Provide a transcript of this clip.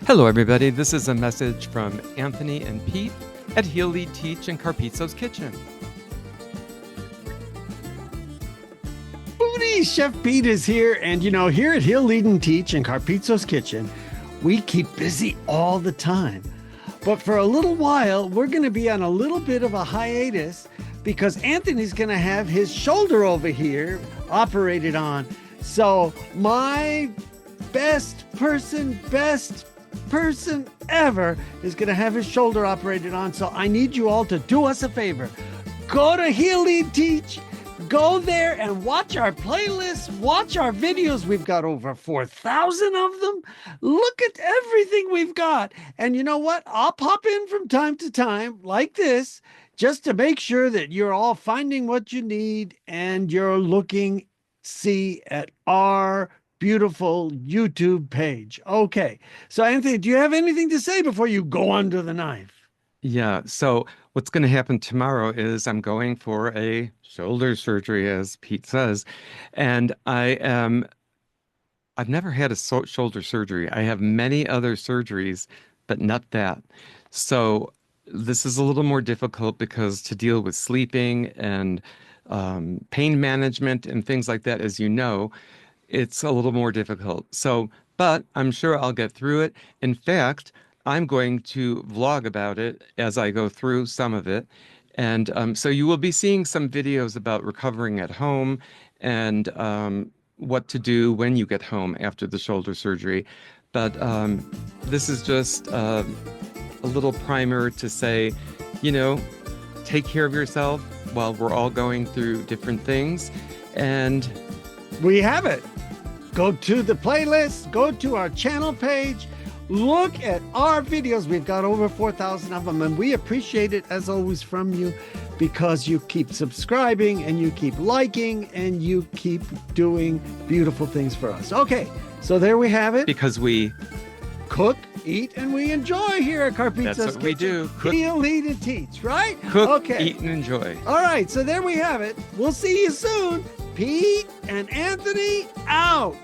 Hello, everybody. This is a message from Anthony and Pete at HEALEADTEACH in Cappizzo's kitchen. Booty, Chef Pete is here, and here at HEALEADTEACH in Cappizzo's kitchen, we keep busy all the time. But for a little while, we're going to be on a little bit of a hiatus because Anthony's going to have his shoulder over here operated on. So my best person ever is going to have his shoulder operated on. So I need you all to do us a favor. Go to HEALEADTEACH. Go there and watch our playlists, watch our videos. We've got over 4,000 of them. Look at everything we've got. And you know what? I'll pop in from time to time like this just to make sure that you're all finding what you need and you're looking, see at our beautiful YouTube page. Okay. So Anthony, do you have anything to say before you go under the knife? Yeah, so what's going to happen tomorrow is I'm going for a shoulder surgery, as Pete says, and I've never had a shoulder surgery. I have many other surgeries, but not that. So this is a little more difficult because to deal with sleeping and pain management and things like that, as you know, it's a little more difficult. So, but I'm sure I'll get through it. In fact, I'm going to vlog about it as I go through some of it. And so you will be seeing some videos about recovering at home and what to do when you get home after the shoulder surgery. But this is just a little primer to say, take care of yourself while we're all going through different things. And we have it. Go to the playlist, go to our channel page, look at our videos. We've got over 4,000 of them, and we appreciate it as always from you because you keep subscribing and you keep liking and you keep doing beautiful things for us. Okay, so there we have it. Because we cook, eat, and we enjoy here at Cappizzo's That's what kitchen. we do. Cook, Heal, eat, and teach, right? Cook, okay. Eat, and enjoy. All right, so there we have it. We'll see you soon. Pete and Anthony out.